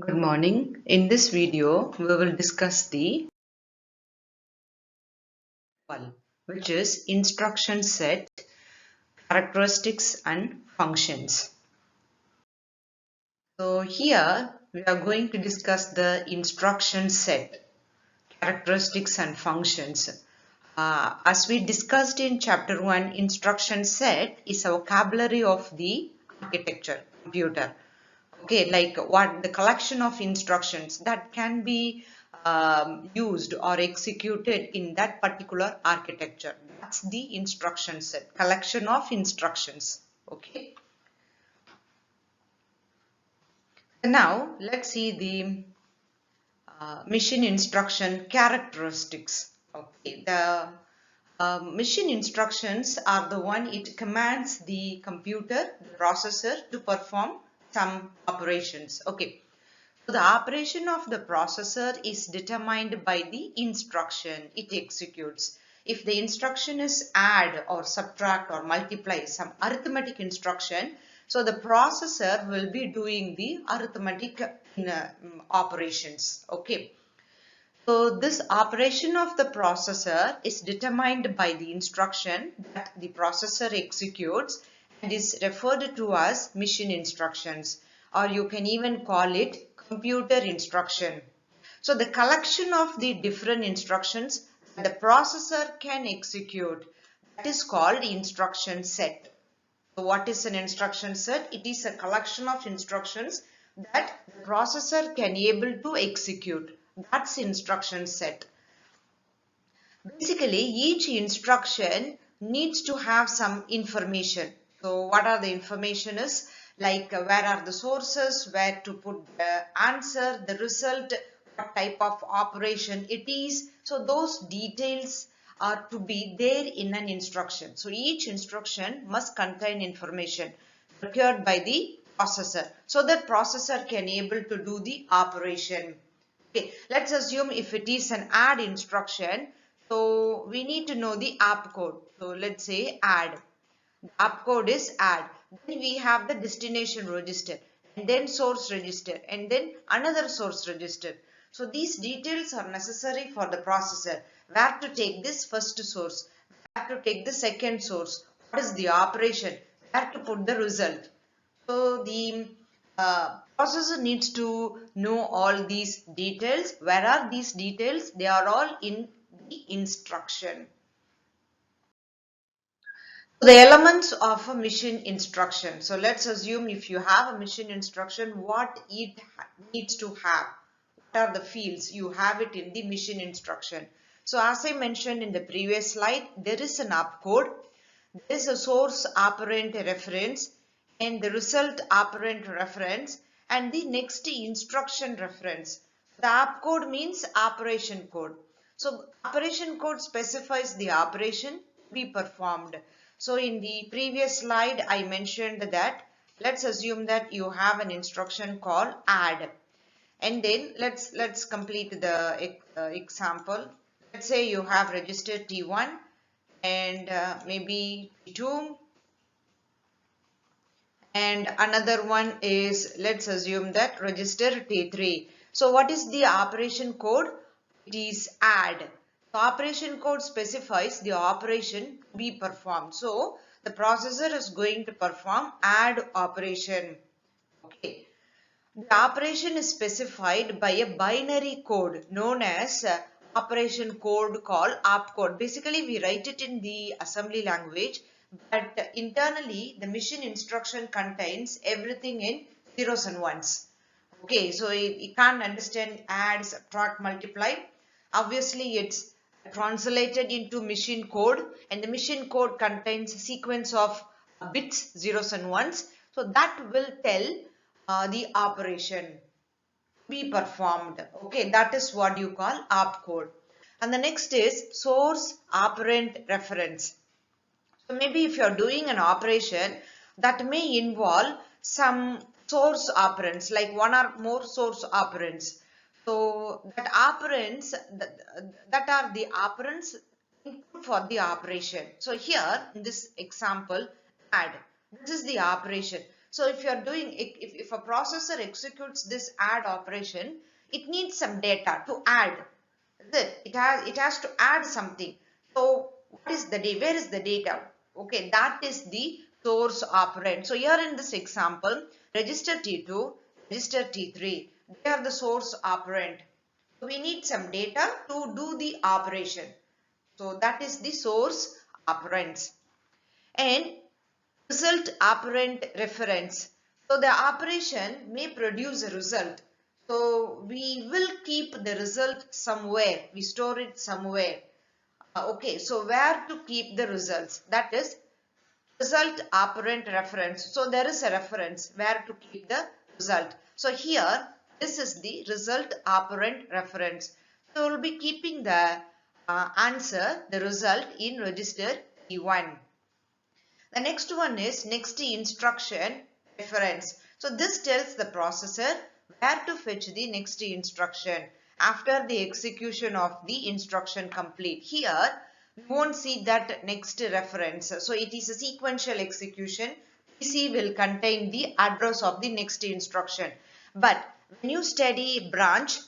Good morning. In this video, we will discuss the PAL, which is instruction set, characteristics and functions. So here we are going to discuss the instruction set, characteristics and functions. As we discussed in chapter 1, instruction set is a vocabulary of the architecture, computer. Okay, like what the collection of instructions that can be used or executed in that particular architecture. That's the instruction set, collection of instructions. Okay. Now let's see the machine instruction characteristics. Okay, the machine instructions are the one it commands the computer, the processor to perform some operations. Okay. So the operation of the processor is determined by the instruction it executes. If the instruction is add or subtract or multiply, some arithmetic instruction, so the processor will be doing the arithmetic operations. Okay. So this operation of the processor is determined by the instruction that the processor executes and is referred to as machine instructions, or you can even call it computer instruction. So the collection of the different instructions that the processor can execute, that is called instruction set. So what is an instruction set? It is a collection of instructions that the processor can able to execute. That's instruction set. Basically, each instruction needs to have some information. So what are the information is like where are the sources, where to put the answer, the result, what type of operation it is. So those details are to be there in an instruction. So each instruction must contain information procured by the processor so that processor can able to do the operation. Okay, let's assume if it is an add instruction, so we need to know the app code. So let's say add. The app code is add. Then we have the destination register and then source register and then another source register. So these details are necessary for the processor. Where to take this first source, where to take the second source, what is the operation, where to put the result. So the processor needs to know all these details. Where are these details? They are all in the instruction. The elements of a machine instruction. So let's assume if you have a machine instruction, what it needs to have. What are the fields? You have it in the machine instruction. So as I mentioned in the previous slide, there is an opcode. There is a source operand reference and the result operand reference and the next instruction reference. The opcode means operation code. So operation code specifies the operation to be performed. So in the previous slide I mentioned that let's assume that you have an instruction called add, and then let's complete the example. Let's say you have register T1 and maybe T2, and another one is, let's assume that register T3. So what is the operation code? It is add. The operation code specifies the operation to be performed. So the processor is going to perform add operation. Okay. The operation is specified by a binary code known as operation code called opcode. Basically, we write it in the assembly language, but internally the machine instruction contains everything in zeros and ones. Okay, so you can't understand add, subtract, multiply. Obviously, it's translated into machine code, and the machine code contains a sequence of bits, zeros and ones. So that will tell the operation be performed. Okay, that is what you call opcode. And the next is source operand reference. So maybe if you are doing an operation that may involve some source operands, like one or more source operands. So that operands, that are the operands input for the operation. So here in this example, add. This is the operation. So if you are doing, if a processor executes this add operation, it needs some data to add. It has to add something. So what is the data? Where is the data? Okay, that is the source operand. So here in this example, register T2, register T3, they are the source operand. So we need some data to do the operation. So that is the source operands. And result operand reference. So the operation may produce a result. So we will keep the result somewhere. We store it somewhere. Okay, so where to keep the results? That is result operand reference. So there is a reference where to keep the result. So here this is the result operand reference. So we will be keeping the answer, the result in register T1. The next one is next instruction reference. So this tells the processor where to fetch the next instruction after the execution of the instruction complete. Here we won't see that next reference. So it is a sequential execution. PC will contain the address of the next instruction. But when you study branch,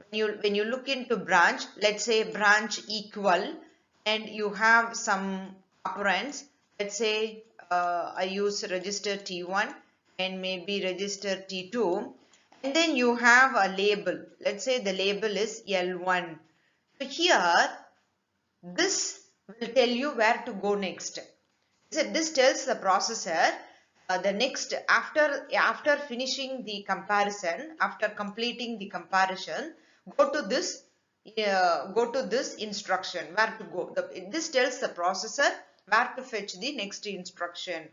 when you look into branch, let's say branch equal, and you have some operands, let's say I use register T1 and maybe register T2, and then you have a label, let's say the label is L1. So here this will tell you where to go next. So this tells the processor the next, after finishing the comparison, after completing the comparison, go to this instruction, where to go. This tells the processor where to fetch the next instruction.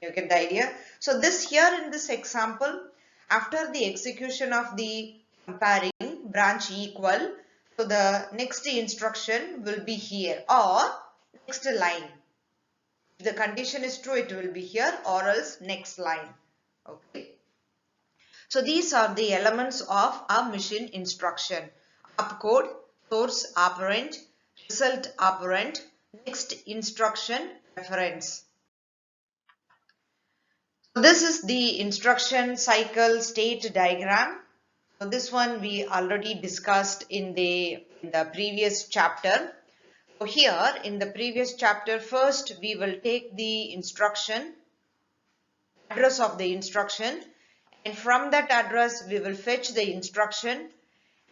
You get the idea? So this here in this example, after the execution of the comparing branch equal, so the next instruction will be here or next line. If the condition is true, it will be here or else next line. Okay. So these are the elements of a machine instruction. Opcode, source operand, result operand, next instruction reference. So this is the instruction cycle state diagram. So this one we already discussed in the previous chapter. So here in the previous chapter, first we will take the instruction, address of the instruction, and from that address we will fetch the instruction,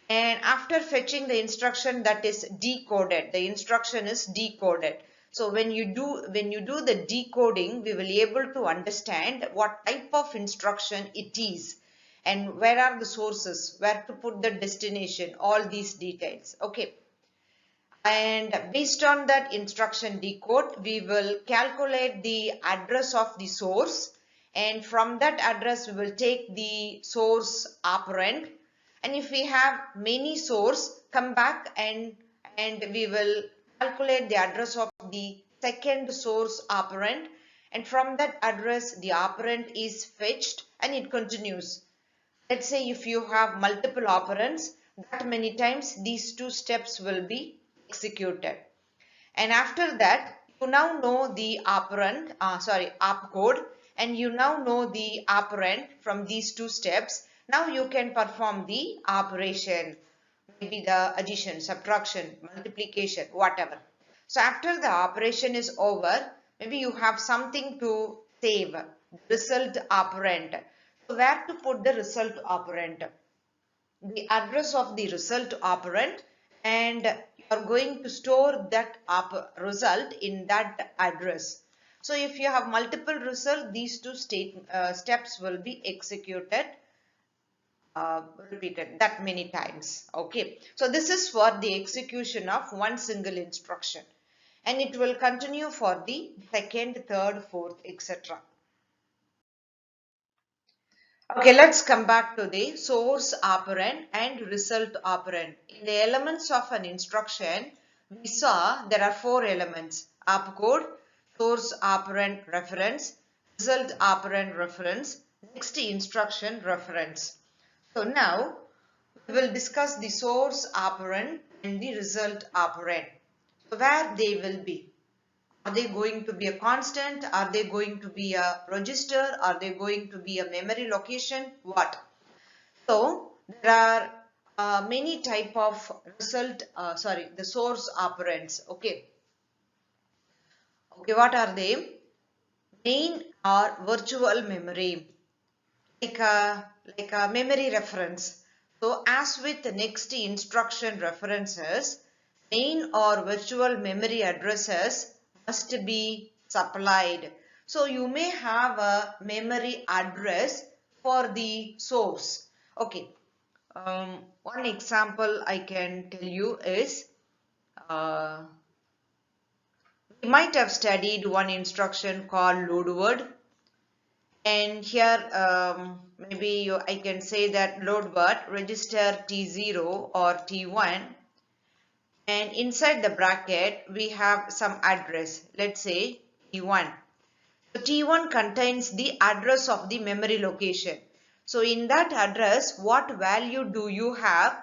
and after fetching the instruction, that is decoded, the instruction is decoded. So when you do the decoding, we will be able to understand what type of instruction it is and where are the sources, where to put the destination, all these details. Okay. And based on that instruction decode, we will calculate the address of the source, and from that address we will take the source operand, and if we have many source, come back and we will calculate the address of the second source operand, and from that address the operand is fetched and it continues. Let's say if you have multiple operands, that many times these two steps will be executed, and after that you now know the opcode, and you now know the operand from these two steps. Now you can perform the operation, maybe the addition, subtraction, multiplication, whatever. So after the operation is over, maybe you have something to save, result operand. So where to put the result operand? The address of the result operand, and you are going to store that result in that address. So if you have multiple results, these two steps will be executed, repeated that many times. Okay, so this is for the execution of one single instruction, and it will continue for the second, third, fourth, etc. Okay, let's come back to the source operand and result operand. In the elements of an instruction, we saw there are four elements: opcode, source operand reference, result operand reference, next instruction reference. So now we will discuss the source operand and the result operand. So where they will be? Are they going to be a constant? Are they going to be a register? Are they going to be a memory location? What? So there are many type of the source operands. Okay. Okay, what are they? Main or virtual memory, like a memory reference. So as with the next instruction references, main or virtual memory addresses must be supplied. So you may have a memory address for the source. Okay. One example I can tell you is uh, we might have studied one instruction called load word. And here maybe I can say that load word register T0 or T1, and inside the bracket we have some address, let's say T1. So T1 contains the address of the memory location. So in that address, what value do you have?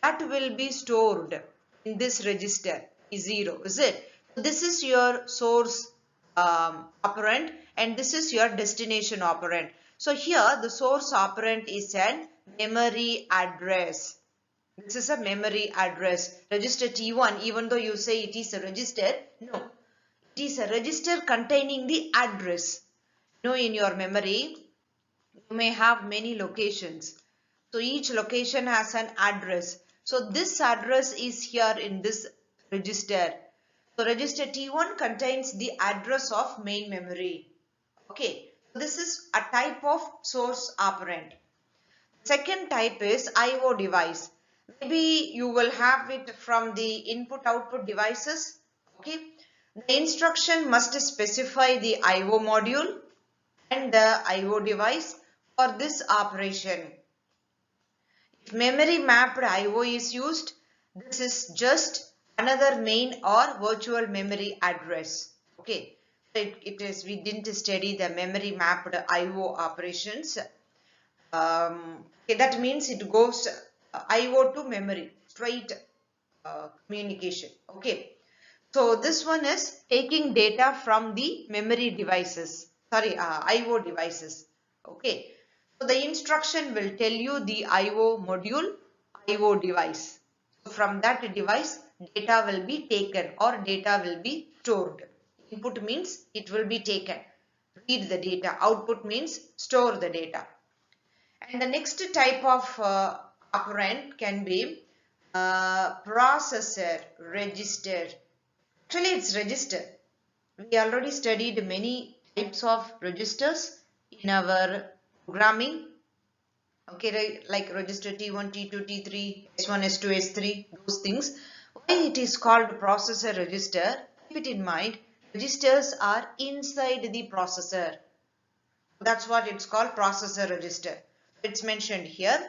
That will be stored in this register T0, is it? This is your source operand and this is your destination operand. So here the source operand is an memory address. This is a memory address. Register T1, even though you say it is a register, no. It is a register containing the address. You know, in your memory, you may have many locations. So each location has an address. So this address is here in this register. So register T1 contains the address of main memory. Okay. This is a type of source operand. Second type is I/O device. Maybe you will have it from the input-output devices. Okay. The instruction must specify the I/O module and the I/O device for this operation. If memory mapped I/O is used, this is just another main or virtual memory address. Okay. We didn't study the memory mapped I/O operations. Okay, that means it goes I/O to memory, straight communication. Okay. So this one is taking data from the memory devices, I/O devices. Okay. So the instruction will tell you the I/O module, I/O device. So from that device, data will be taken or data will be stored. Input means it will be taken. Read the data. Output means store the data. And the next type of operand can be processor register. Actually, it's register. We already studied many types of registers in our programming. Okay, like register T1, T2, T3, S1, S2, S3, those things. Why it is called processor register? Keep it in mind, registers are inside the processor. That's what it's called, processor register. It's mentioned here.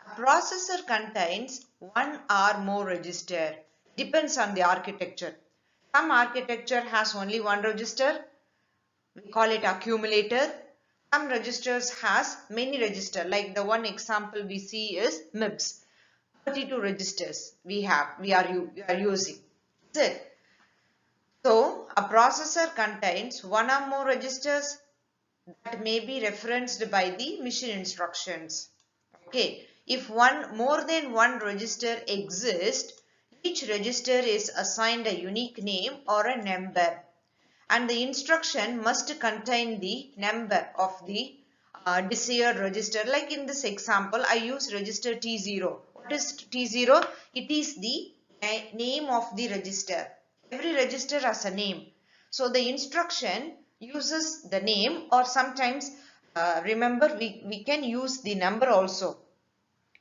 A processor contains one or more register. Depends on the architecture. Some architecture has only one register. We call it accumulator. Some registers has many registers. Like the one example we see is MIPS. 32 registers we are using. That's it. So a processor contains one or more registers that may be referenced by the mission instructions. Okay, if more than one register exists, each register is assigned a unique name or a number, and the instruction must contain the number of the desired register. Like in this example, I use register T0. What is T0? It is the name of the register. Every register has a name. So the instruction uses the name, or sometimes remember we can use the number also.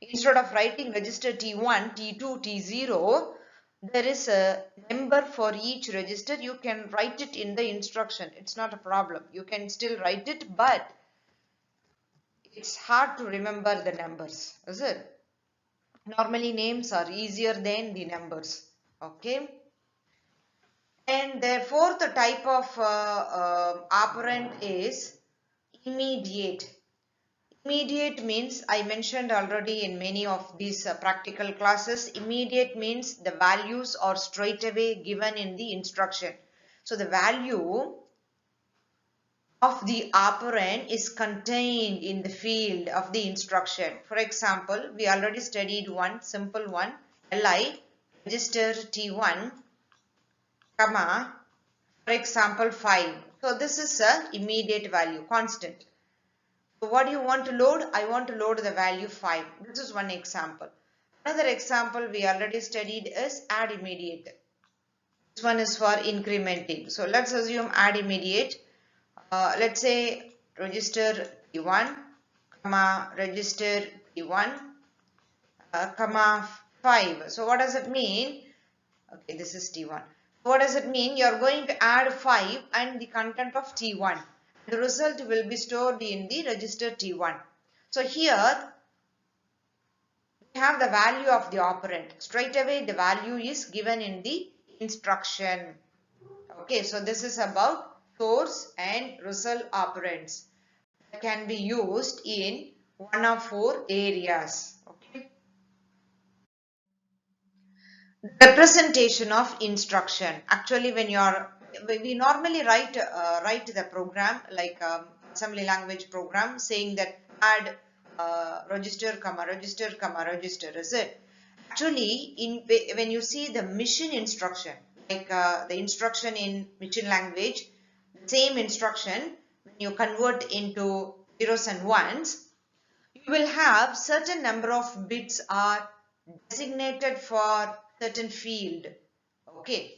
Instead of writing register T1, T2, T0, there is a number for each register. You can write it in the instruction. It's not a problem. You can still write it, but it's hard to remember the numbers, is it? Normally names are easier than the numbers. Okay. And the fourth type of operand is immediate. Immediate means, I mentioned already in many of these practical classes, immediate means the values are straight away given in the instruction. So the value of the operand is contained in the field of the instruction. For example, we already studied one simple one, li register T1, comma, for example 5. So this is a immediate value, constant. So what do you want to load? I want to load the value 5. This is one example. Another example we already studied is add immediate. This one is for incrementing. So let's assume add immediate. Let's say register T1, comma, register T1, comma 5. So what does it mean? Okay, this is T1. What does it mean? You are going to add 5 and the content of T1. The result will be stored in the register T1. So here we have the value of the operand. Straight away the value is given in the instruction. Okay, so this is about source and result operands that can be used in one of 4 areas. Okay. Representation of instruction. Actually, when we normally write the program like assembly language program saying that add register comma register comma register, is it? Actually, when you see the machine instruction, like the instruction in machine language, the same instruction when you convert into zeros and ones, you will have certain number of bits are designated for certain field. Okay,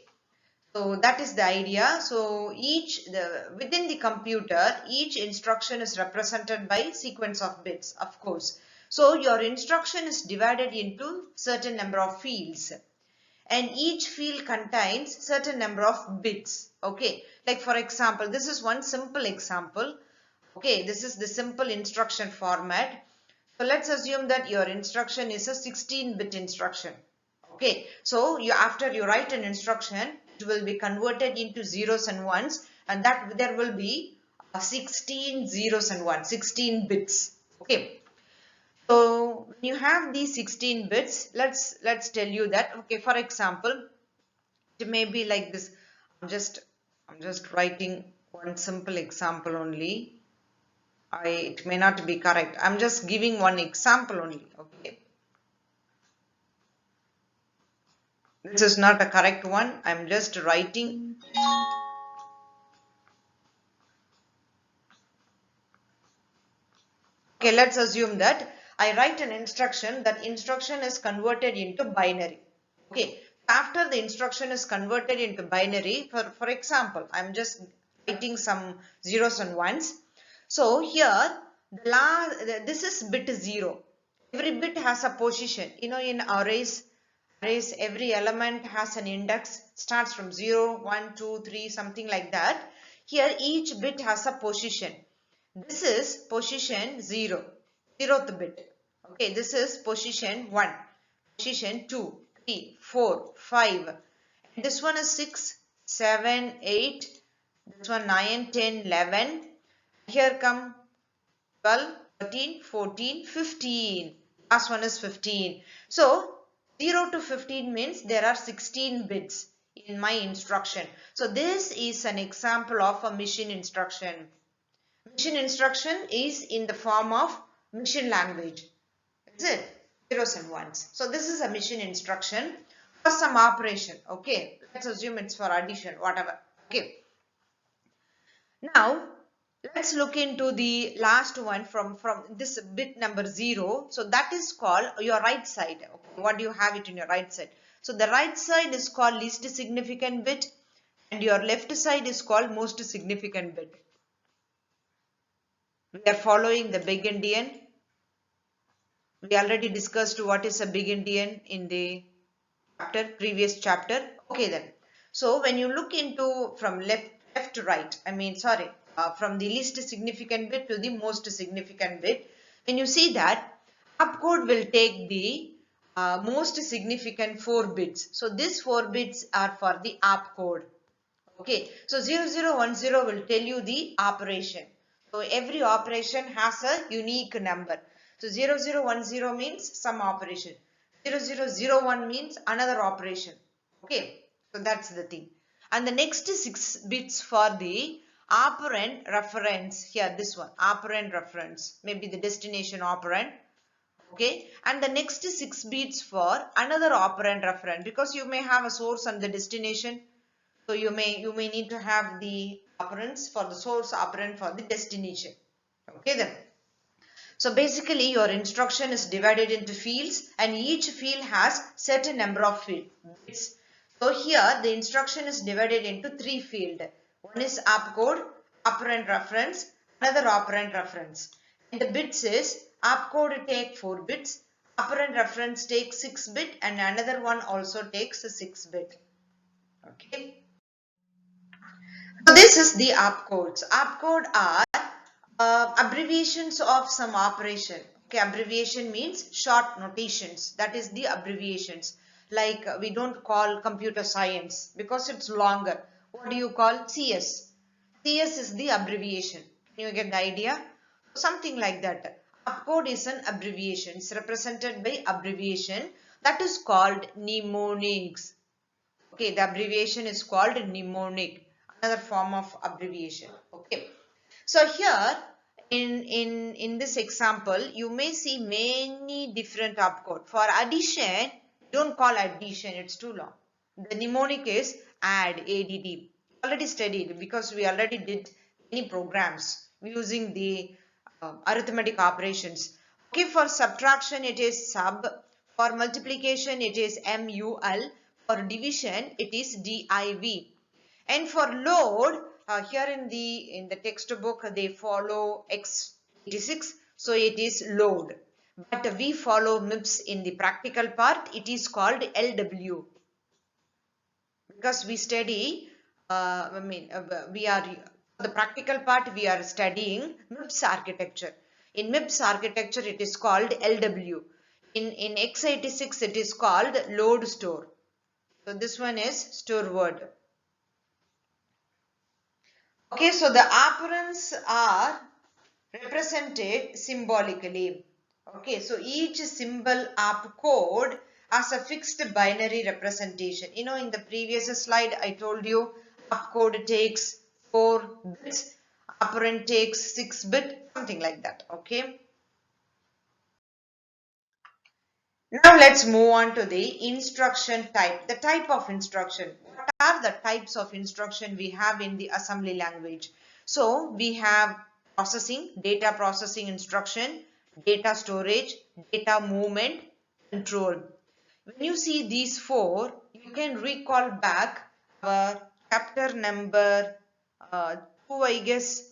so that is the idea. So within the computer, each instruction is represented by sequence of bits, of course. So your instruction is divided into certain number of fields and each field contains certain number of bits. Okay, like for example, this is one simple example. Okay, this is the simple instruction format. So let's assume that your instruction is a 16-bit instruction. Okay, so after you write an instruction, it will be converted into zeros and ones, and that there will be 16 zeros and ones, 16 bits. Okay, so when you have these 16 bits, let's tell you that. Okay, for example, it may be like this. I'm just writing one simple example only. It may not be correct. I'm just giving one example only. Okay. This is not a correct one. I'm just writing. Okay, let's assume that I write an instruction. That instruction is converted into binary. Okay. After the instruction is converted into binary, for example, I'm just writing some zeros and ones. So here, this is bit 0. Every bit has a position. You know, in arrays, every element has an index, starts from 0, 1, 2, 3, something like that. Here each bit has a position. This is position 0, 0th bit. Okay, this is position 1, position 2, 3, 4, 5. And this one is 6, 7, 8, this one 9, 10, 11. Here come 12, 13, 14, 15. Last one is 15. So 0 to 15 means there are 16 bits in my instruction. So this is an example of a machine instruction. Machine instruction is in the form of machine language. Is it? Zeros and ones. So this is a machine instruction for some operation. Okay. Let's assume it's for addition, whatever. Okay. Now let's look into the last one from this bit number 0. So that is called your right side. Okay. What do you have it in your right side? So the right side is called least significant bit and your left side is called most significant bit. We are following the big endian. We already discussed what is a big endian in the previous chapter. Okay then. So when you look into from left to right, from the least significant bit to the most significant bit, when you see that opcode will take the most significant 4 bits. So these 4 bits are for the opcode. Okay, so 0010 will tell you the operation. So every operation has a unique number. So 0010 means some operation. 0001 means another operation. Okay, so that's the thing. And the next 6 bits for the operand reference. Here, this one, operand reference, maybe the destination operand. Okay, and the next 6 bits for another operand reference, because you may have a source and the destination. So you may need to have the operands for the source, operand for the destination. Okay then. So basically your instruction is divided into fields, and each field has certain number of bits. So here the instruction is divided into 3 fields. One is opcode, operand reference, another operand reference. And the bits is opcode take 4 bits, operand reference takes 6 bit, and another one also takes a 6 bit. Okay. So this is the opcodes. Opcode are abbreviations of some operation. Okay, abbreviation means short notations. That is the abbreviations. Like we don't call computer science because it's longer. What do you call CS? CS is the abbreviation. Can you get the idea? Something like that. Opcode is an abbreviation. It's represented by abbreviation that is called mnemonics. Okay, the abbreviation is called mnemonic, another form of abbreviation. Okay. So here in this example, you may see many different opcode. For addition, don't call addition, it's too long. The mnemonic is add. Already studied because we already did many programs using the arithmetic operations. Okay, for subtraction it is sub. For multiplication it is mul. For division it is div. And for load, here in the textbook they follow x86, so it is load. But we follow MIPS in the practical part. It is called LW, because we study. We are the practical part. We are studying MIPS architecture. In MIPS architecture, it is called LW. In x86, it is called load store. So this one is store word. Okay, so the operands are represented symbolically. Okay, so each symbol opcode has a fixed binary representation. You know, in the previous slide, I told you opcode takes 4 bits, operand takes 6 bit, something like that. Okay. Now let's move on to the instruction type. The type of instruction. What are the types of instruction we have in the assembly language? So we have processing, data processing instruction, data storage, data movement, control. When you see these 4, you can recall back our chapter number 2, I guess.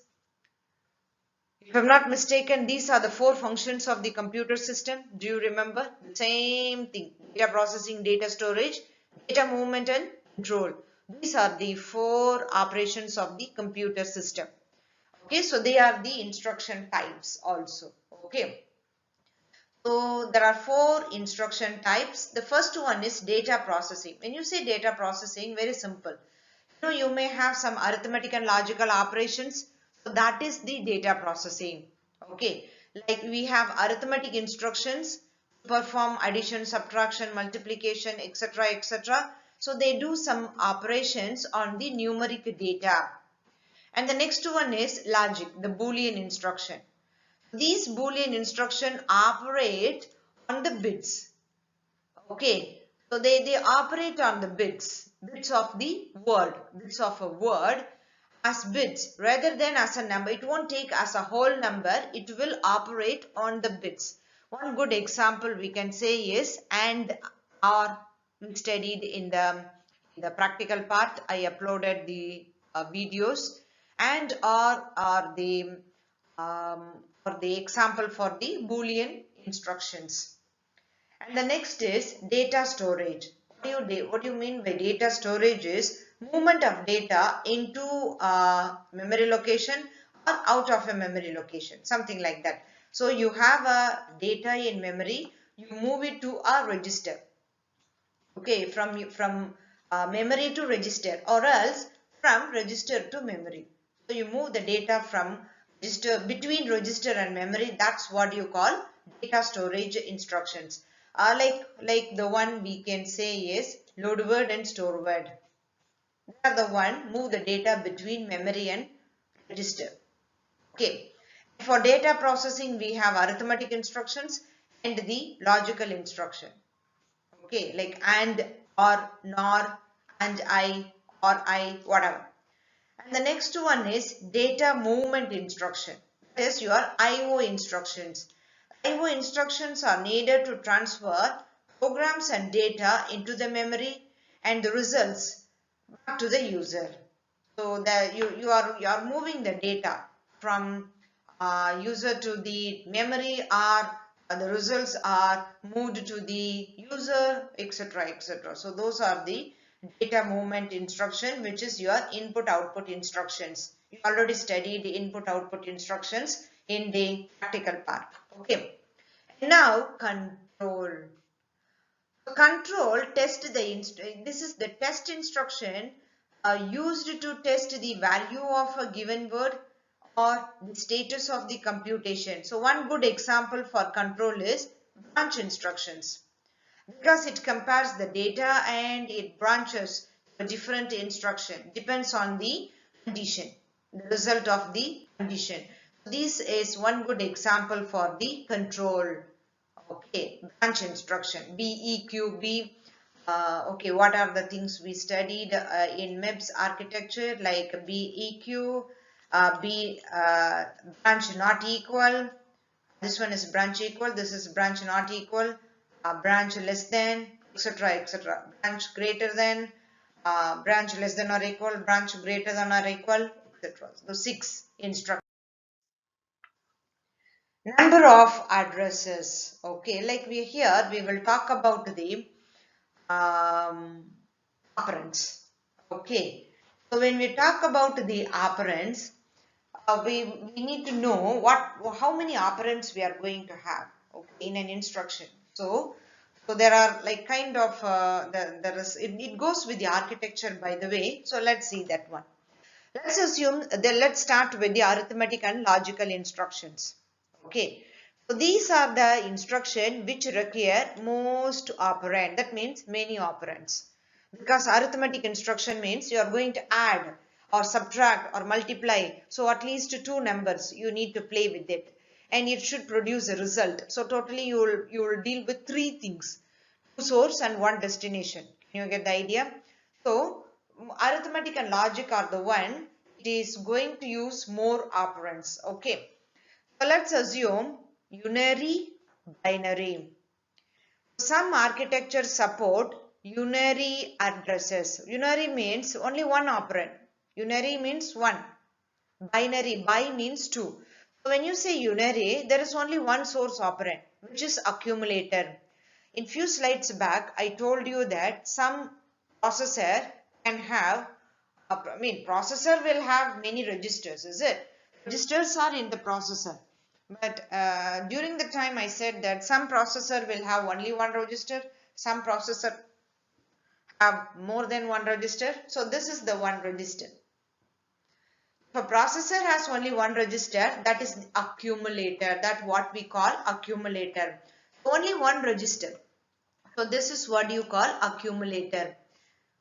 If I'm not mistaken, these are the 4 functions of the computer system. Do you remember? The same thing. Data processing, data storage, data movement and control. These are the 4 operations of the computer system. Okay, so they are the instruction types also. Okay. So there are 4 instruction types. The first one is data processing. When you say data processing, very simple. You know, you may have some arithmetic and logical operations. So that is the data processing. Okay, like we have arithmetic instructions to perform addition, subtraction, multiplication, etc., etc. So they do some operations on the numeric data. And the next one is logic, the Boolean instruction. These Boolean instruction operate on the bits. Okay, so they operate on the bits of the word, bits of a word as bits rather than as a number. It won't take as a whole number. It will operate on the bits. One good example we can say is and, or. We studied in the practical part. I uploaded the videos. And or are the example for the Boolean instructions. And the next is data storage. What do you mean by data storage is movement of data into a memory location or out of a memory location, something like that. So you have a data in memory, you move it to a register. Okay, from memory to register, or else from register to memory. So you move the data from register, between register and memory. That's what you call data storage instructions. Like the one we can say is load word and store word. They are the one move the data between memory and register. Okay. For data processing, we have arithmetic instructions and the logical instruction. Okay, like and, or, nor, and I, or I, whatever. And the next one is data movement instruction. That is your IO instructions. IO instructions are needed to transfer programs and data into the memory and the results back to the user. So that you are moving the data from user to the memory, or the results are moved to the user, etc., etc. So those are the data movement instruction, which is your input output instructions. You already studied the input output instructions in the practical part. Okay. Now control. Control test this is the test instruction used to test the value of a given word or the status of the computation. So one good example for control is branch instructions, because it compares the data and it branches a different instruction, depends on the condition, the result of the condition. This is one good example for the control. Okay, branch instruction, BEQB. Okay, what are the things we studied in MIPS architecture, like BEQ, B branch not equal. This one is branch equal, this is branch not equal, branch less than, etc., etc. Branch greater than, branch less than or equal, branch greater than or equal, etc. So 6 instructions. Number of addresses. Okay, like we will talk about the operands. Okay, so when we talk about the operands, we need to know how many operands we are going to have, okay, in an instruction. So there are like kind of it goes with the architecture, by the way. So let's see that one. Let's start with the arithmetic and logical instructions. Okay, so these are the instruction which require most operand. That means many operands. Because arithmetic instruction means you are going to add or subtract or multiply. So at least two numbers you need to play with it, and it should produce a result. So totally you will deal with three things: two source and one destination. Can you get the idea? So arithmetic and logic are the one it is going to use more operands. Okay, so let's assume unary, binary. Some architectures support unary addresses. Unary means only one operand. Unary means one. Binary, bi means two. So when you say unary, there is only one source operand, which is accumulator. In few slides back, I told you that some processor can have, processor will have many registers, is it? Registers are in the processor. But during the time I said that some processor will have only one register, some processor have more than one register. So this is the one register. If a processor has only one register, that is the accumulator. That's what we call accumulator. Only one register. So this is what you call accumulator.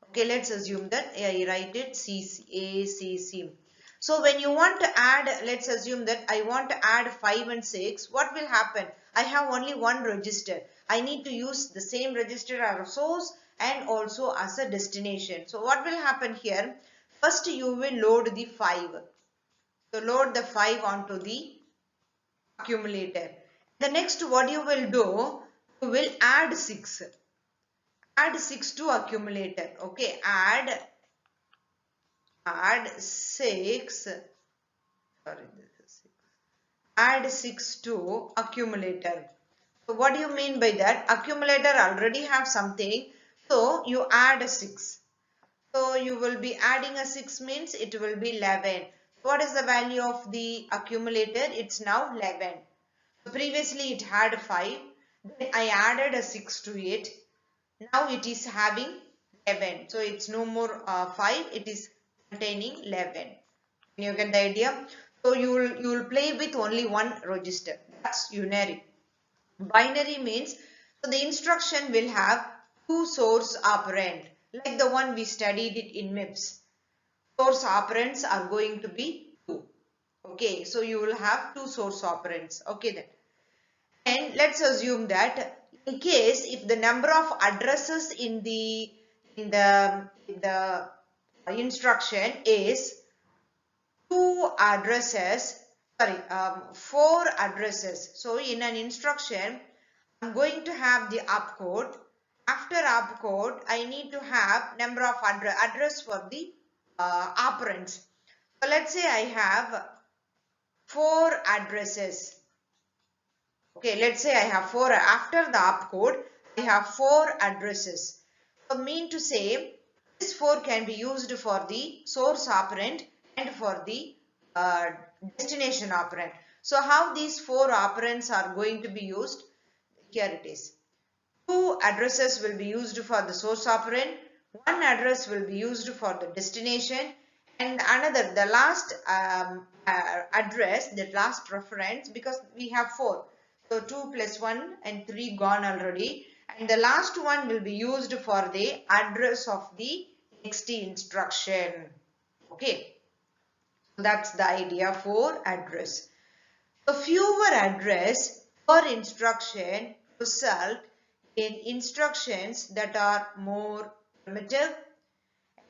Okay, let's assume that I write it ACC. So when you want to add, let's assume that I want to add 5 and 6. What will happen? I have only one register. I need to use the same register as a source and also as a destination. So what will happen here? First you will load the 5. So load the 5 onto the accumulator. The next what you will do, you will add 6. Add 6 to accumulator. Okay, add 6. Sorry, this is 6. Add 6 to accumulator. So what do you mean by that? Accumulator already have something. So you add a 6. So you will be adding a 6 means it will be 11. What is the value of the accumulator? It's now 11. So previously it had 5. Then I added a 6 to it. Now it is having 11. So it's no more 5. It is containing 11. Can you get the idea? So you will play with only one register. That's unary. Binary means, so the instruction will have two source operand. like the one we studied it in MIPS. Source operands are going to be 2. Okay, so you will have 2 source operands. Okay then. And let's assume that in case if the number of addresses in the instruction is 4 addresses. So in an instruction, I'm going to have the opcode. After opcode, I need to have number of address for the operands. So let's say I have 4 addresses. Okay, let's say I have 4. After the opcode, I have 4 addresses. So mean to say, this 4 can be used for the source operand and for the destination operand. So how these 4 operands are going to be used? Here it is. 2 addresses will be used for the source operand, 1 address will be used for the destination, and another, the last address, the last reference, because we have 4. So 2 plus 1 and 3 gone already. And the last one will be used for the address of the next instruction. Okay. So that's the idea for address. So fewer address per instruction result in instructions that are more primitive,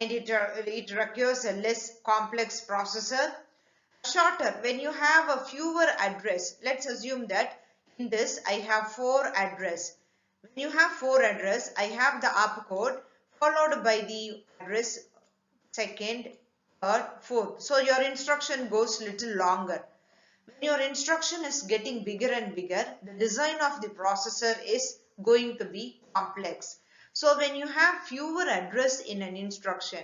and it requires a less complex processor. Shorter, when you have a fewer address, let's assume that in this I have 4 address. When you have 4 address, I have the opcode followed by the address second, third, fourth. So your instruction goes little longer. When your instruction is getting bigger and bigger, the design of the processor is going to be complex. So when you have fewer address in an instruction,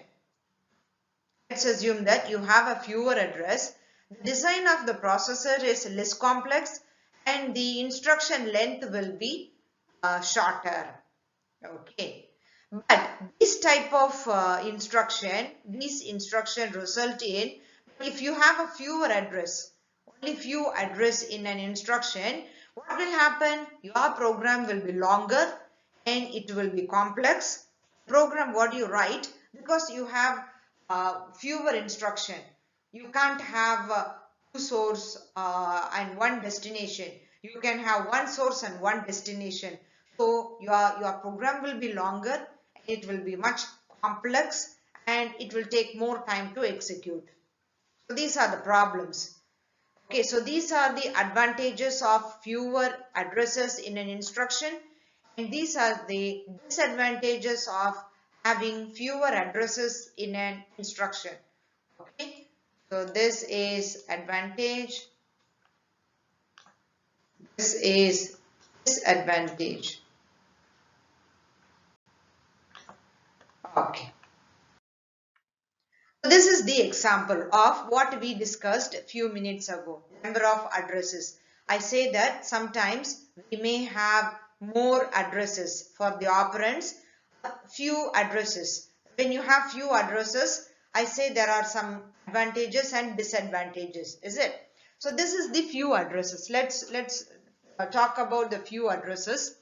let's assume that you have a fewer address, the design of the processor is less complex and the instruction length will be shorter. Okay. But this type of these instruction result in, if you have a fewer address, only few address in an instruction, what will happen? Your program will be longer and it will be complex. Program what you write, because you have fewer instruction. You can't have 2 source and 1 destination. You can have 1 source and 1 destination. So your program will be longer, it will be much complex, and it will take more time to execute. So these are the problems. Okay, so these are the advantages of fewer addresses in an instruction, and these are the disadvantages of having fewer addresses in an instruction. Okay, so this is advantage, this is disadvantage. Okay. So this is the example of what we discussed a few minutes ago, number of addresses. I say that sometimes we may have more addresses for the operands, few addresses. When you have few addresses, I say there are some advantages and disadvantages, is it? So this is the few addresses. Let's talk about the few addresses.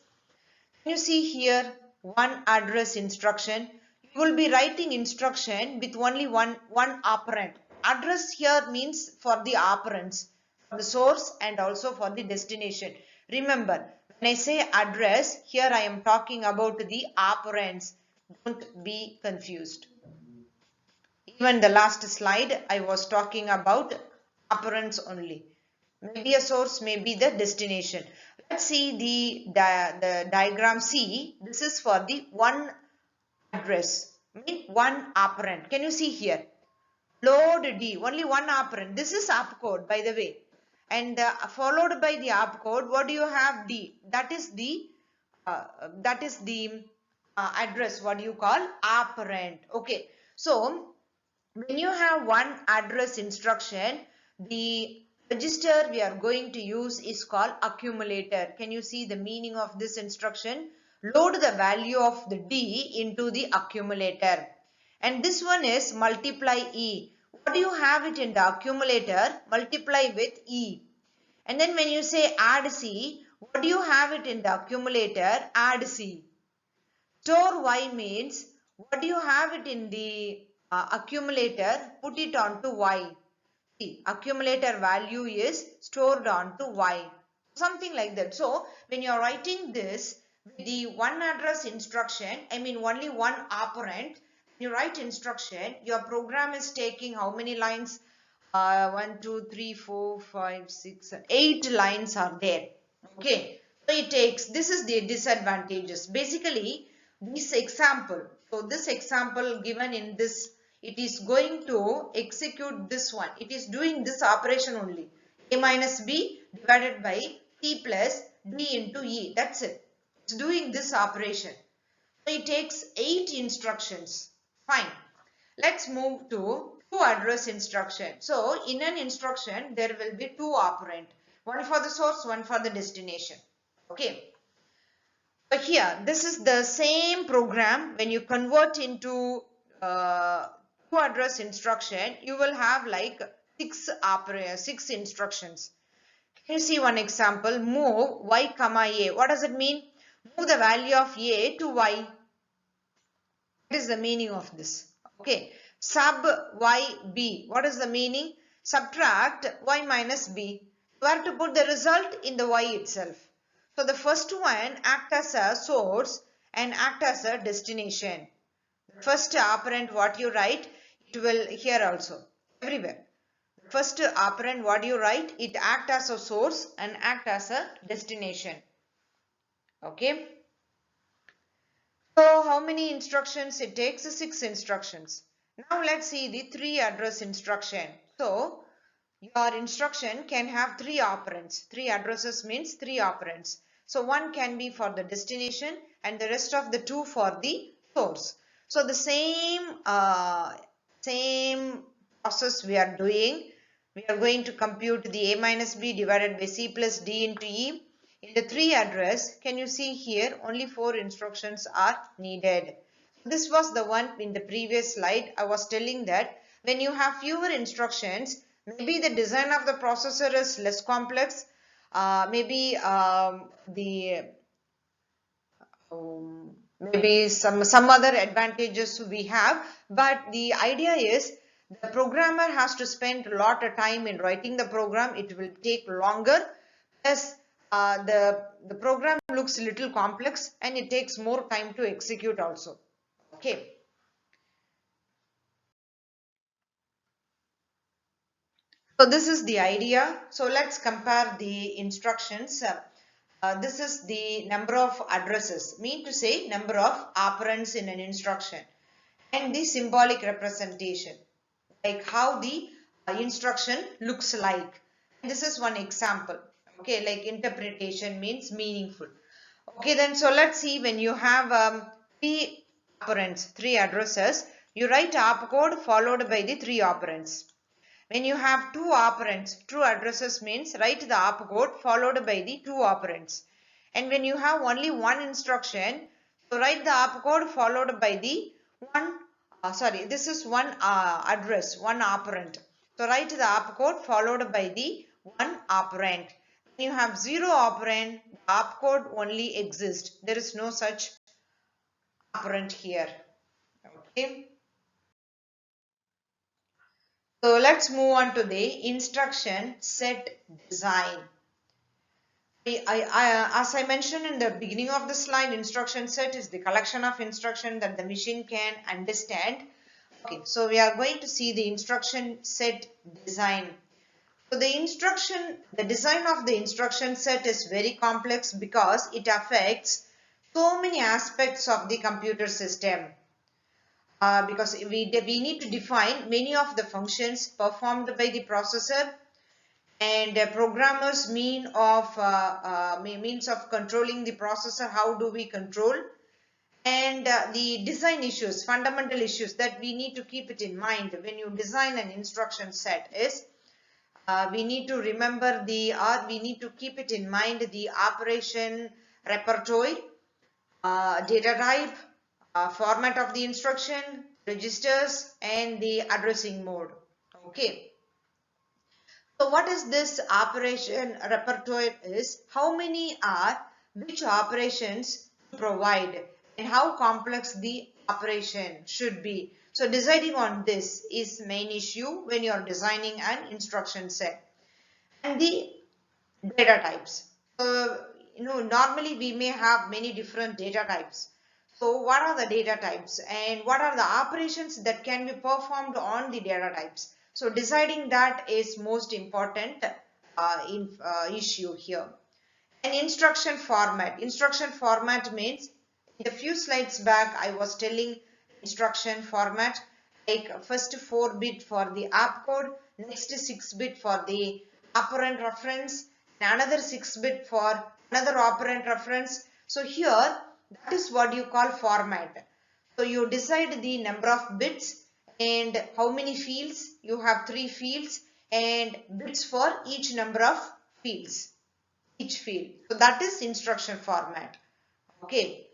You see here one address instruction. You will be writing instruction with only one operand. Address here means for the operands, for the source and also for the destination. Remember, when I say address, here I am talking about the operands. Don't be confused. Even the last slide I was talking about operands only. Maybe a source, maybe the destination. Let's see the diagram C. This is for the one address, mean one operand. Can you see here? Load D, only one operand. This is opcode, by the way. And followed by the opcode, what do you have? D. That is the address. What do you call? Operand. Okay. So when you have one address instruction, the register we are going to use is called accumulator. Can you see the meaning of this instruction? Load the value of the D into the accumulator. And this one is multiply E. What do you have it in the accumulator? Multiply with E. And then when you say add C, what do you have it in the accumulator? Add C. Store Y means what do you have it in the accumulator? Put it onto Y. See, accumulator value is stored onto Y. Something like that. So, when you are writing this with the one address instruction, I mean only one operand, you write instruction, your program is taking how many lines? 1, 2, 3, 4, 5, 6, 8 lines are there. Okay. So, it takes, this is the disadvantages. Basically, this example, so this example given in this, it is going to execute this one. It is doing this operation only. A minus B divided by C plus D into E. That's it. It's doing this operation. So it takes 8 instructions. Fine. Let's move to two address instruction. So in an instruction, there will be two operand. One for the source, one for the destination. Okay. So here, this is the same program. When you convert into two address instruction, you will have like six instructions. Can you see one example? Move y comma a. What does it mean? Move the value of a to y. What is the meaning of this? Okay. Sub yb. What is the meaning? Subtract y minus b. Where to put the result? In the y itself. So the first one act as a source and act as a destination. The first operand what you write, it will here also, everywhere. The first operand what you write, it act as a source and act as a destination. Okay. So how many instructions it takes? 6 instructions. Now let's see the 3 address instruction. So your instruction can have 3 operands. 3 addresses means 3 operands. So one can be for the destination and the rest of the 2 for the source. So the same process we are doing. We are going to compute the a minus b divided by c plus d into e. In the 3 address, can you see here only 4 instructions are needed. This was the one in the previous slide. I was telling that when you have fewer instructions, maybe the design of the processor is less complex. Maybe some other advantages we have. But the idea is the programmer has to spend a lot of time in writing the program. It will take longer. Plus, the program looks a little complex and it takes more time to execute also. Okay. So this is the idea. So let's compare the instructions. This is the number of addresses, mean to say number of operands in an instruction, and the symbolic representation, like how the instruction looks like. This is one example. Okay, like interpretation means meaningful. Okay, then so let's see, when you have 3 operands, 3 addresses, you write opcode followed by the 3 operands. When you have 2 operands, 2 addresses means write the opcode followed by the 2 operands. And when you have only one instruction, so write the opcode followed by the this is one address, one operand. So write the opcode followed by the one operand. When you have 0 operand, the opcode only exists. There is no such operand here. Okay. So let's move on to the instruction set design. As I mentioned in the beginning of the slide, instruction set is the collection of instruction that the machine can understand. Okay, so we are going to see the instruction set design. So the design of the instruction set is very complex because it affects so many aspects of the computer system. Because we need to define many of the functions performed by the processor, and programmers means of controlling the processor. How do we control? And the design issues, fundamental issues that we need to keep it in mind when you design an instruction set is we need to remember we need to keep it in mind the operation repertoire, data type, format of the instruction, registers, and the addressing mode. Okay. So what is this operation repertoire is? How many are which operations to provide and how complex the operation should be. So deciding on this is main issue when you are designing an instruction set. And the data types. So, normally we may have many different data types. So what are the data types and what are the operations that can be performed on the data types? So deciding that is most important issue here. An instruction format. Instruction format means, in a few slides back I was telling instruction format, like first 4-bit for the opcode, next 6-bit for the operand reference, and another 6-bit for another operand reference. So here that is what you call format. So you decide the number of bits and how many fields. You have 3 fields and bits for each number of fields, each field. So that is instruction format. Okay.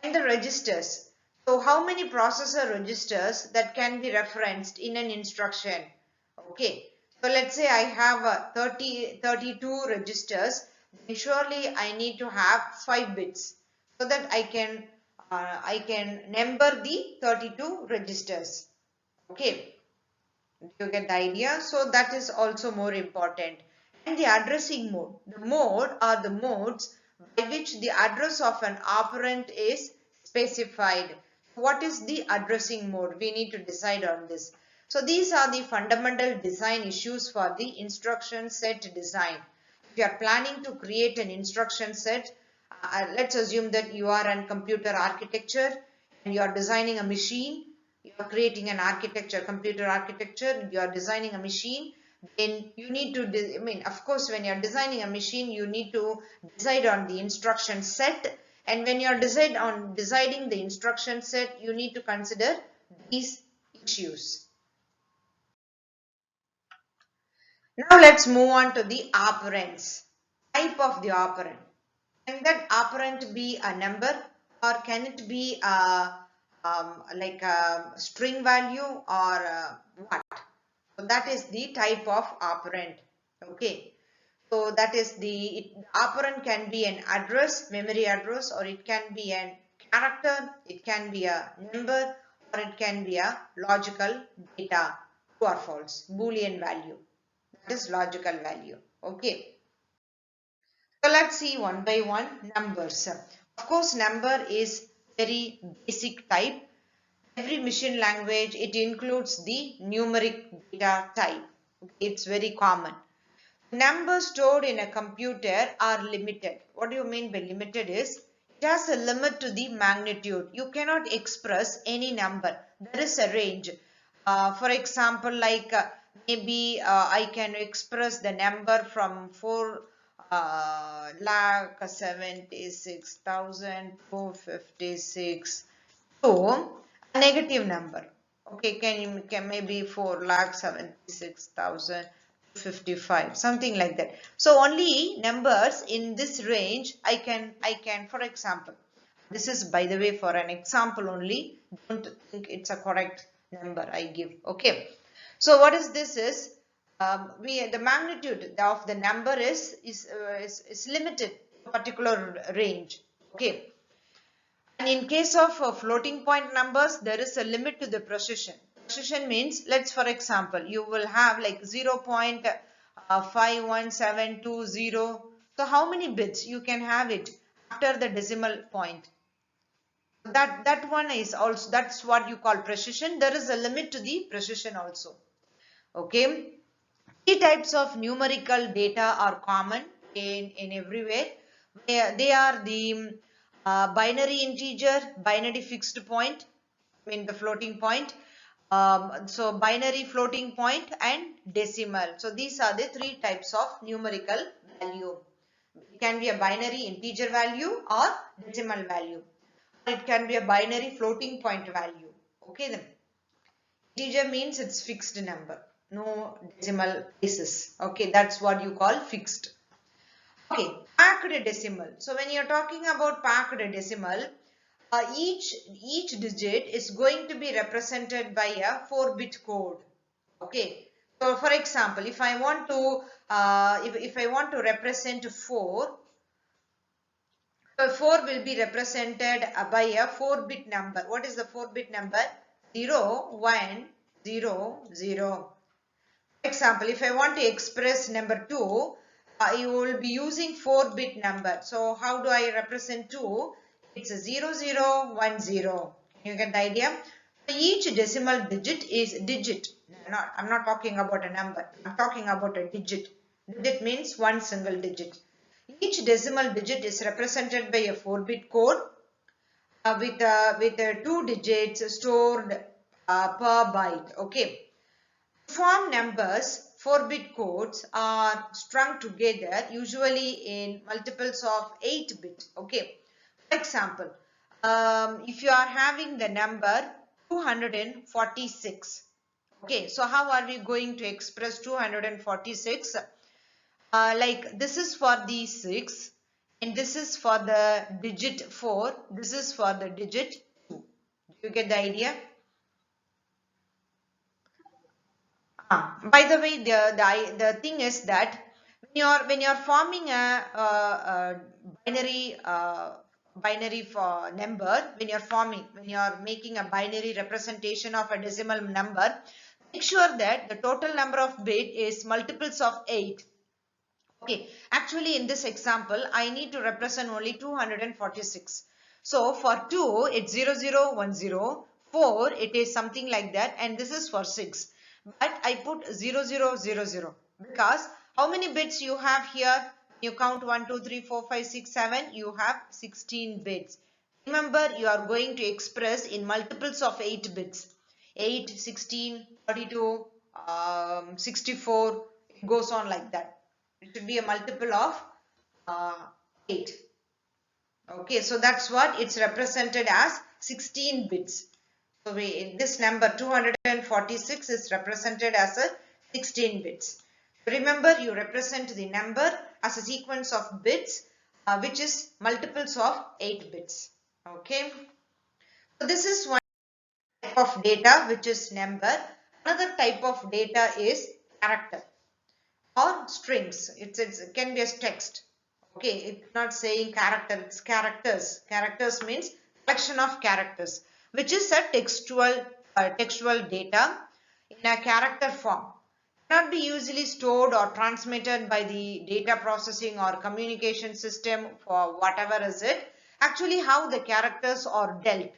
And the registers. So how many processor registers that can be referenced in an instruction? Okay. So let's say I have 32 registers. Then surely I need to have 5 bits so that I can number the 32 registers. Okay. Do you get the idea? So that is also more important. And the addressing mode. The mode are the modes by which the address of an operand is specified. What is the addressing mode? We need to decide on this. So these are the fundamental design issues for the instruction set design. If you are planning to create an instruction set, let's assume that you are in computer architecture and you are designing a machine. You are creating an architecture, computer architecture, you are designing a machine, then you need to, of course, when you are designing a machine, you need to decide on the instruction set. And when you are deciding the instruction set, you need to consider these issues. Now let's move on to the operands. Type of the operand. Can that operand be a number or can it be like a string value or what? So that is the type of operand. Okay. So that is the operand can be an address, memory address, or it can be an character, it can be a number, or it can be a logical data, true or false, Boolean value. That is logical value. Okay. So let's see one by one numbers. Of course, number is very basic type. Every machine language, it includes the numeric data type. It's very common. Numbers stored in a computer are limited. What do you mean by limited is, it has a limit to the magnitude. You cannot express any number. There is a range. For example, like maybe I can express the number from 4,76,456 to a negative number. Okay, can maybe 4,76,055, something like that. So only numbers in this range I can for example, this is by the way for an example only, don't think it's a correct number I give. Okay, so what is this is, the magnitude of the number is limited to a particular range. Okay. And in case of floating point numbers, there is a limit to the precision. Precision means, let's for example, you will have like 0.51720. So how many bits you can have it after the decimal point? That one is also, that's what you call precision. There is a limit to the precision also. Okay. Three types of numerical data are common in everywhere. They are the binary integer, binary fixed point, the floating point. So binary floating point and decimal. So these are the three types of numerical value. It can be a binary integer value or decimal value. It can be a binary floating point value. Okay then. Integer means it's fixed number, no decimal places. Okay, that's what you call fixed. Okay, packed decimal. So when you're talking about packed decimal, each digit is going to be represented by a 4-bit code. Okay, so for example, if I want to if I want to represent 4, So 4 will be represented by a 4-bit number. What is the 4-bit number? 0, 1, 0, 0. For example, if I want to express number 2, you will be using 4-bit number. So how do I represent 2? It's a 0, 0, 1, 0. You get the idea? So each decimal digit is digit. I'm not talking about a number. I'm talking about a digit. Digit means one single digit. Each decimal digit is represented by a 4-bit code with 2 digits stored per byte. Okay. Form numbers, 4-bit codes are strung together usually in multiples of 8-bit. Okay. For example, if you are having the number 246. Okay, so how are we going to express 246? Like this is for the 6 and this is for the digit 4. This is for the digit 2. Do you get the idea? By the way, the thing is that when you're forming a binary for number, when you're making a binary representation of a decimal number, make sure that the total number of bit is multiples of 8. Okay, actually in this example, I need to represent only 246. So for 2, it's 0010. 4, it is something like that, and this is for 6. But I put 0000 because how many bits you have here? You count 1, 2, 3, 4, 5, 6, 7. You have 16 bits. Remember, you are going to express in multiples of 8 bits. 8, 16, 32, 64. It goes on like that. It should be a multiple of 8. Okay, so that's what it's represented as 16 bits. So this number 246 is represented as a 16 bits. Remember, you represent the number as a sequence of bits which is multiples of 8 bits. Okay. So this is one type of data which is number. Another type of data is character or strings. It can be as text. Okay, it's not saying character, it's characters. Characters means collection of characters, which is a textual data in a character form. Cannot be usually stored or transmitted by the data processing or communication system for whatever is it. Actually, how the characters are dealt,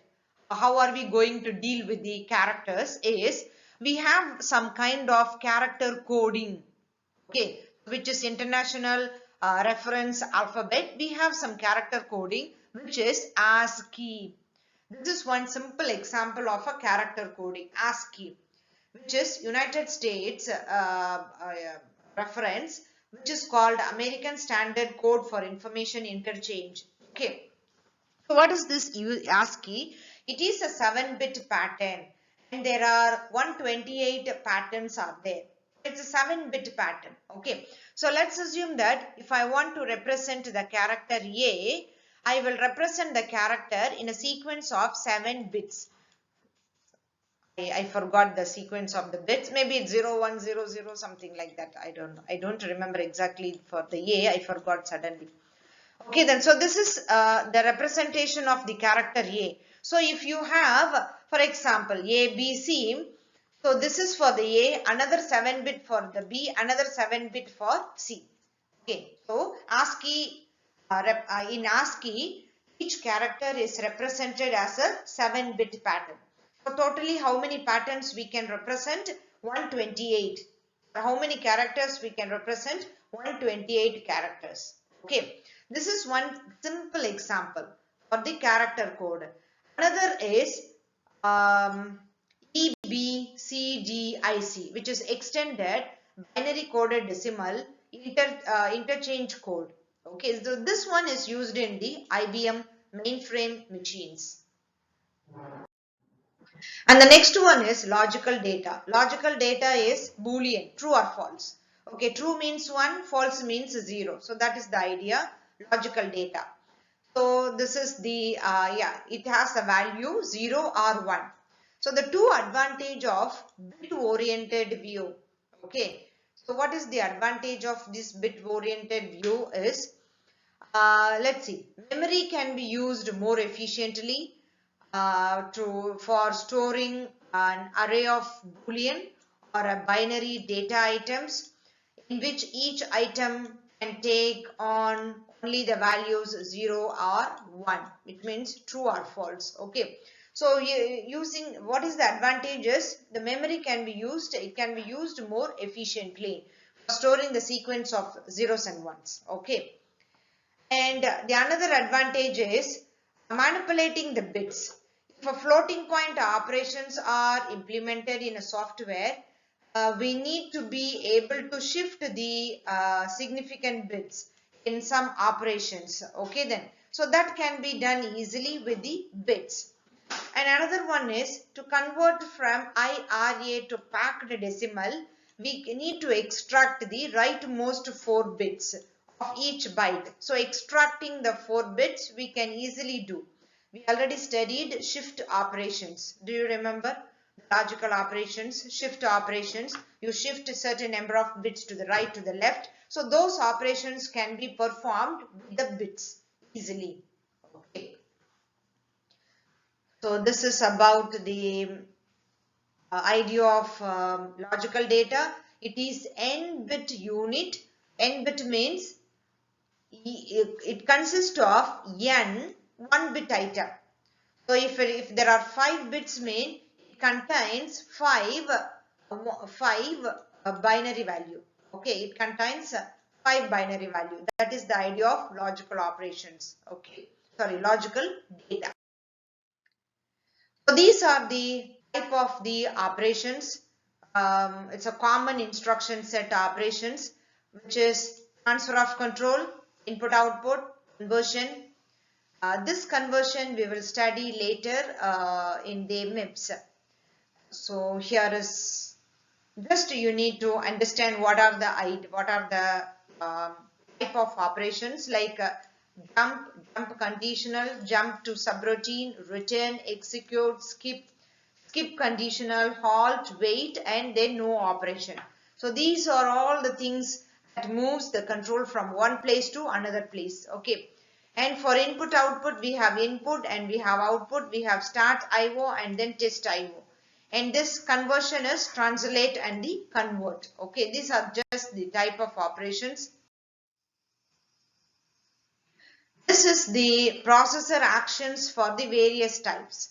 how are we going to deal with the characters is we have some kind of character coding. Okay, which is international reference alphabet. We have some character coding which is ASCII. This is one simple example of a character coding, ASCII, which is United States reference, which is called American Standard Code for Information Interchange. Okay, so what is this ASCII? It is a 7-bit pattern and there are 128 patterns are there. It's a 7-bit pattern. Okay, so let's assume that if I want to represent the character A, I will represent the character in a sequence of 7 bits. I forgot the sequence of the bits. Maybe it's 0, 1, 0, 0, something like that. I don't know. I don't remember exactly for the A. I forgot suddenly. Okay, then so this is the representation of the character A. So if you have, for example, A, B, C. So this is for the A, another 7-bit for the B, another 7-bit for C. Okay, so ASCII, in ASCII, each character is represented as a 7-bit pattern. So totally how many patterns we can represent? 128. How many characters we can represent? 128 characters. Okay, this is one simple example for the character code. Another is EBCDIC, which is extended binary coded decimal interchange code. Okay, so this one is used in the IBM mainframe machines. And the next one is logical data. Logical data is Boolean, true or false. Okay, true means 1, false means 0. So that is the idea, logical data. So this is the, it has a value 0 or 1. So the two advantage of bit-oriented view. Okay, so what is the advantage of this bit-oriented view is let's see. Memory can be used more efficiently for storing an array of Boolean or a binary data items in which each item can take on only the values 0 or 1. It means true or false. Okay. So using what is the advantages? The memory can be used. It can be used more efficiently for storing the sequence of zeros and ones. Okay. And the another advantage is manipulating the bits. If a floating point operations are implemented in a software, we need to be able to shift the significant bits in some operations. Okay then. So that can be done easily with the bits. And another one is to convert from IRA to packed decimal, we need to extract the rightmost 4 bits of each byte. So extracting the 4 bits we can easily do. We already studied shift operations. Do you remember? Logical operations, shift operations. You shift a certain number of bits to the right, to the left. So those operations can be performed with the bits easily. Okay. So this is about the idea of logical data. It is n-bit unit. N-bit means it consists of n 1-bit item. So if there are 5 bits mean it contains 5 binary value. Okay, it contains 5 binary value. That is the idea of logical operations. Okay, sorry, logical data. So these are the type of the operations. It's a common instruction set operations, which is transfer of control, input output, conversion. This conversion we will study later in the MIPS. So here is just you need to understand what are the type of operations like jump conditional, jump to subroutine, return, execute, skip conditional, halt, wait, and then no operation. So these are all the things that moves the control from one place to another place. Okay. And for input output we have input and we have output, we have start IO and then test IO. And this conversion is translate and the convert. Okay, these are just the type of operations. This is the processor actions for the various types.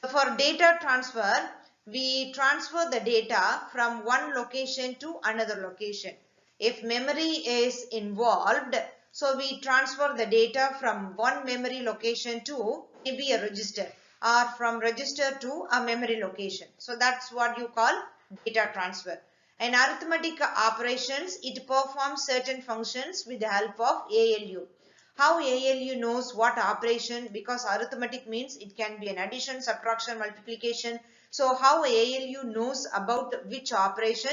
So for data transfer, we transfer the data from one location to another location. If memory is involved, so we transfer the data from one memory location to maybe a register or from register to a memory location. So that's what you call data transfer. And arithmetic operations, it performs certain functions with the help of ALU. How ALU knows what operation? Because arithmetic means it can be an addition, subtraction, multiplication. So how ALU knows about which operation?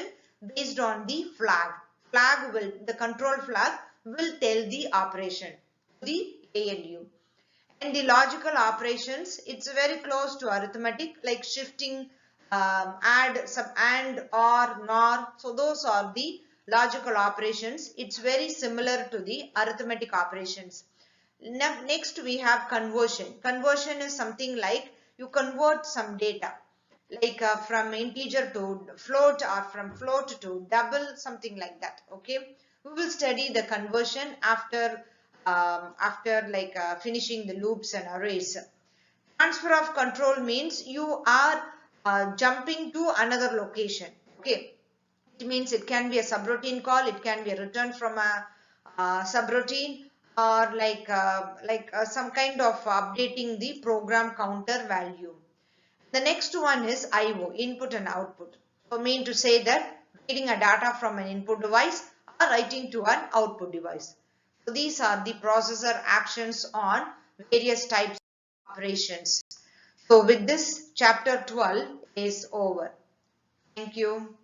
Based on the flag. The control flag will tell the operation to the ALU. And the logical operations, it's very close to arithmetic, like shifting, add, sub, and, or, nor. So those are the logical operations. It's very similar to the arithmetic operations. Next we have conversion. Conversion is something like you convert some data, like from integer to float or from float to double, something like that. Okay, we will study the conversion after finishing the loops and arrays. Transfer of control means you are jumping to another location. Okay, it means it can be a subroutine call, it can be a return from a subroutine, or some kind of updating the program counter value. The next one is IO, input and output. So mean to say that reading a data from an input device or writing to an output device. So these are the processor actions on various types of operations. So with this, chapter 12 is over. Thank you.